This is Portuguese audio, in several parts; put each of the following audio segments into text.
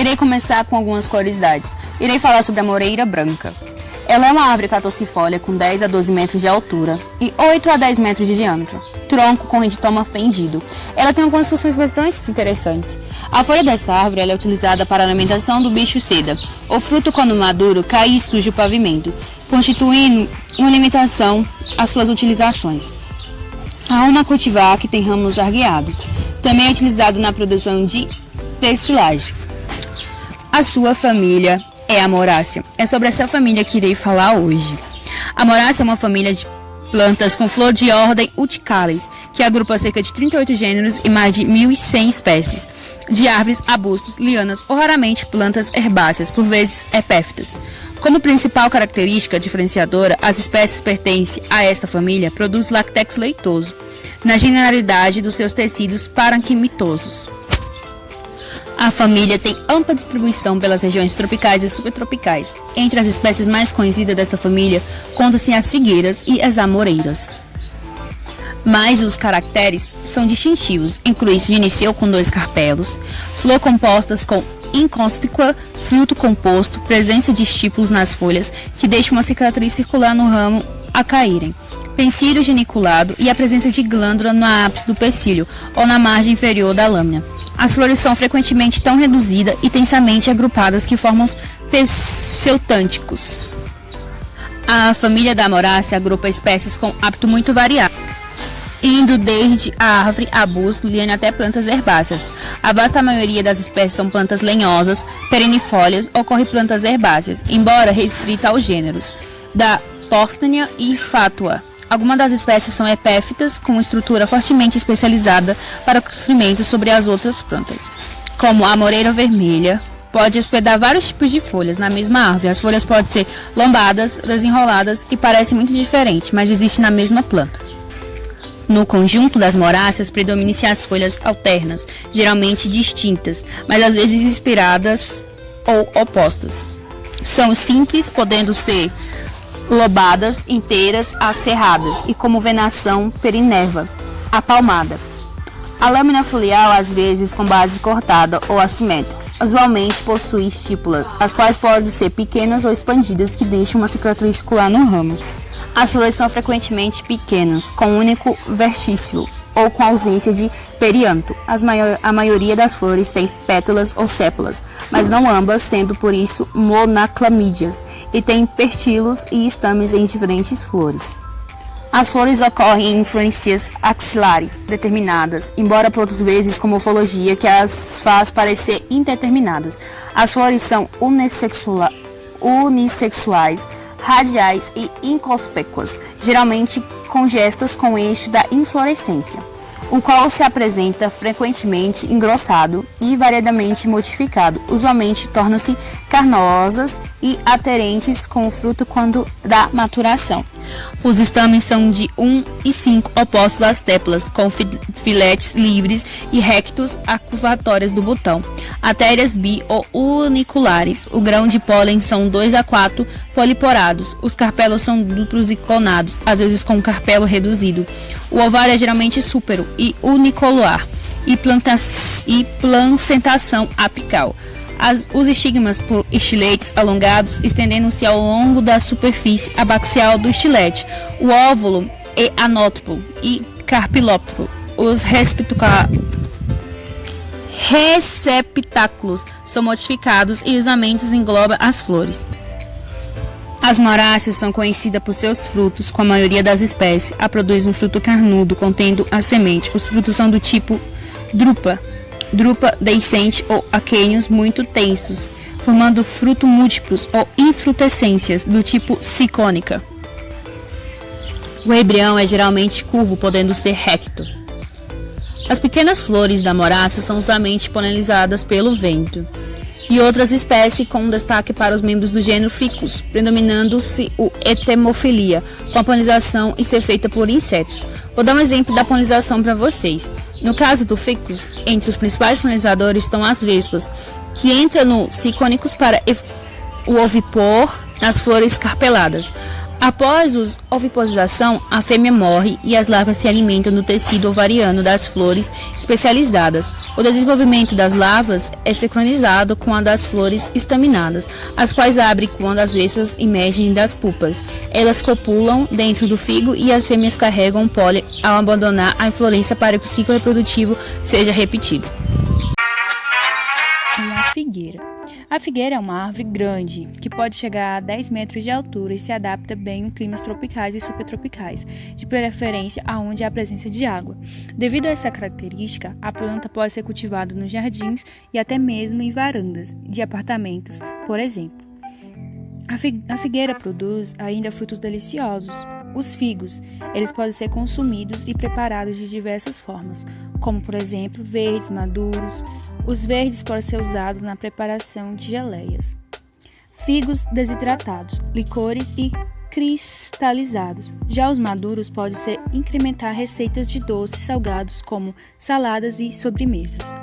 Irei começar com algumas curiosidades. Irei falar sobre a moreira branca. Ela é uma árvore catorcifólia com 10 a 12 metros de altura e 8 a 10 metros de diâmetro. Tronco com riditoma fendido. Ela tem algumas funções bastante interessantes. A folha dessa árvore ela é utilizada para a alimentação do bicho seda. O fruto, quando maduro, cai e suja o pavimento, constituindo uma alimentação às suas utilizações. Há uma cultivar que tem ramos arqueados. Também é utilizado na produção de textilagem. A sua família é a Morácea. É sobre essa família que irei falar hoje. A Morácea é uma família de plantas com flor de ordem Urticales, que agrupa cerca de 38 gêneros e mais de 1.100 espécies de árvores, arbustos, lianas ou raramente plantas herbáceas, por vezes epífitas. Como principal característica diferenciadora, as espécies pertencem a esta família produzem látex leitoso, na generalidade dos seus tecidos parenquimatosos. A família tem ampla distribuição pelas regiões tropicais e subtropicais. Entre as espécies mais conhecidas desta família, contam-se as figueiras e as amoreiras. Mas os caracteres são distintivos, inclui-se gineceu com 2 carpelos, flor compostas com inconspícua, fruto composto, presença de estípulos nas folhas, que deixam uma cicatriz circular no ramo a caírem, pensílio geniculado e a presença de glândula no ápice do pecílio ou na margem inferior da lâmina. As flores são frequentemente tão reduzidas e tensamente agrupadas que formam pseudônticos. A família da Morácea agrupa espécies com hábito muito variado, indo desde a árvore, arbusto, liana até plantas herbáceas. A vasta maioria das espécies são plantas lenhosas, perennifólias, ocorre plantas herbáceas, embora restrita aos gêneros da Tostania e Fatua. Algumas das espécies são epífitas, com estrutura fortemente especializada para o crescimento sobre as outras plantas, como a moreira vermelha. Pode hospedar vários tipos de folhas na mesma árvore. As folhas podem ser lombadas, desenroladas e parecem muito diferentes, mas existem na mesma planta. No conjunto das moráceas, predominam-se as folhas alternas, geralmente distintas, mas às vezes inspiradas ou opostas. São simples, podendo ser lobadas, inteiras, acerradas e como venação perinerva, apalmada. A lâmina foliar, às vezes, com base cortada ou assimétrica, usualmente possui estípulas, as quais podem ser pequenas ou expandidas, que deixam uma cicatriz circular no ramo. As flores são frequentemente pequenas, com um único verticilo ou com ausência de perianto. A maioria das flores tem pétalas ou sépalas, mas não ambas, sendo por isso monoclamídeas, e tem pertilos e estames em diferentes flores. As flores ocorrem em influências axilares determinadas, embora por outras vezes com morfologia que as faz parecer indeterminadas. As flores são unissexuais, radiais e inconspícuas, geralmente congestas com o eixo da inflorescência, o qual se apresenta frequentemente engrossado e variadamente modificado. Usualmente tornam-se carnosas e aderentes com o fruto quando da maturação. Os estames são de 1 e 5 opostos às tépulas, com filetes livres e rectos à curvatórias do botão. Artérias bi ou uniculares. O grão de pólen são 2 a 4 poliporados. Os carpelos são duplos e conados, às vezes com carpelo reduzido. O ovário é geralmente súpero e unicelular e placentação apical. Os estigmas por estiletes alongados, estendendo-se ao longo da superfície abaxial do estilete. O óvulo é anótropo e carpilóptero. Os receptáculos são modificados e usualmente englobam as flores. As moráceas são conhecidas por seus frutos, com a maioria das espécies. A produz um fruto carnudo, contendo a semente. Os frutos são do tipo drupa deiscente ou aquênios muito tensos, formando frutos múltiplos ou infrutescências do tipo cicônica. O embrião é geralmente curvo, podendo ser recto. As pequenas flores da morácea são usualmente polinizadas pelo vento. E outras espécies com destaque para os membros do gênero Ficus, predominando-se o etemofilia, com a polinização e ser feita por insetos. Vou dar um exemplo da polinização para vocês. No caso do Ficus, entre os principais polinizadores estão as vespas, que entram no Cicônicos para o ovipor nas flores carpeladas. Após a oviposização, a fêmea morre e as larvas se alimentam do tecido ovariano das flores especializadas. O desenvolvimento das larvas é sincronizado com a das flores estaminadas, as quais abrem quando as vespas emergem das pupas. Elas copulam dentro do figo e as fêmeas carregam o pólen ao abandonar a inflorescência para que o ciclo reprodutivo seja repetido. Uma figueira. A figueira é uma árvore grande, que pode chegar a 10 metros de altura e se adapta bem em climas tropicais e subtropicais, de preferência aonde há presença de água. Devido a essa característica, a planta pode ser cultivada nos jardins e até mesmo em varandas de apartamentos, por exemplo. A figueira produz ainda frutos deliciosos. Os figos, eles podem ser consumidos e preparados de diversas formas, como por exemplo, verdes, maduros. Os verdes podem ser usados na preparação de geleias. Figos desidratados, licores e cristalizados. Já os maduros podem ser incrementar receitas de doces salgados como saladas e sobremesas.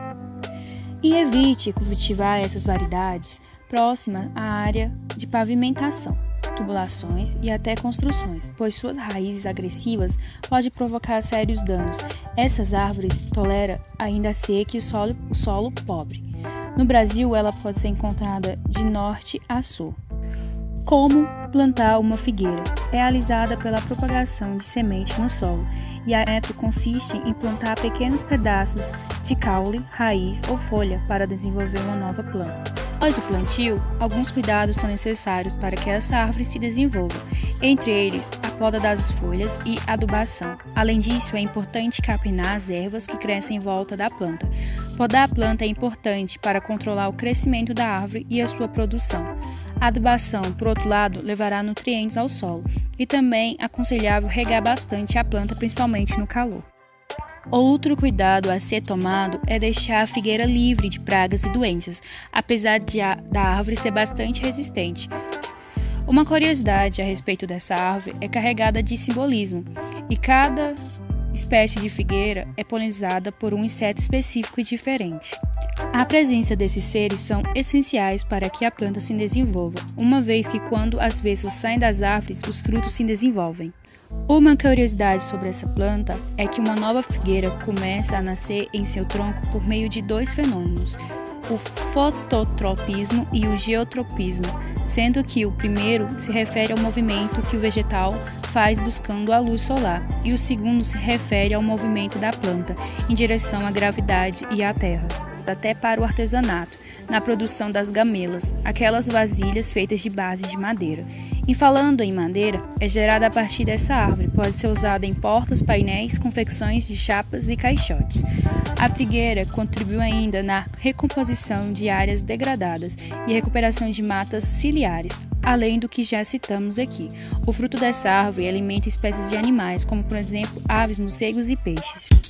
E evite cultivar essas variedades próximas à área de pavimentação, tubulações e até construções, pois suas raízes agressivas podem provocar sérios danos. Essas árvores toleram ainda a seca e o solo pobre. No Brasil, ela pode ser encontrada de norte a sul. Como plantar uma figueira? É realizada pela propagação de semente no solo, e a método consiste em plantar pequenos pedaços de caule, raiz ou folha para desenvolver uma nova planta. Após o plantio, alguns cuidados são necessários para que essa árvore se desenvolva, entre eles a poda das folhas e adubação. Além disso, é importante capinar as ervas que crescem em volta da planta. Podar a planta é importante para controlar o crescimento da árvore e a sua produção. A adubação, por outro lado, levará nutrientes ao solo, e também é aconselhável regar bastante a planta, principalmente no calor. Outro cuidado a ser tomado é deixar a figueira livre de pragas e doenças, apesar da árvore ser bastante resistente. Uma curiosidade a respeito dessa árvore é carregada de simbolismo, e cada espécie de figueira é polinizada por um inseto específico e diferente. A presença desses seres são essenciais para que a planta se desenvolva, uma vez que quando as vespas saem das árvores, os frutos se desenvolvem. Uma curiosidade sobre essa planta é que uma nova figueira começa a nascer em seu tronco por meio de dois fenômenos, o fototropismo e o geotropismo, sendo que o primeiro se refere ao movimento que o vegetal faz buscando a luz solar, e o segundo se refere ao movimento da planta em direção à gravidade e à terra. Até para o artesanato, na produção das gamelas, aquelas vasilhas feitas de base de madeira. E falando em madeira, é gerada a partir dessa árvore, pode ser usada em portas, painéis, confecções de chapas e caixotes. A figueira contribuiu ainda na recomposição de áreas degradadas e recuperação de matas ciliares, além do que já citamos aqui. O fruto dessa árvore alimenta espécies de animais, como por exemplo aves, morcegos e peixes.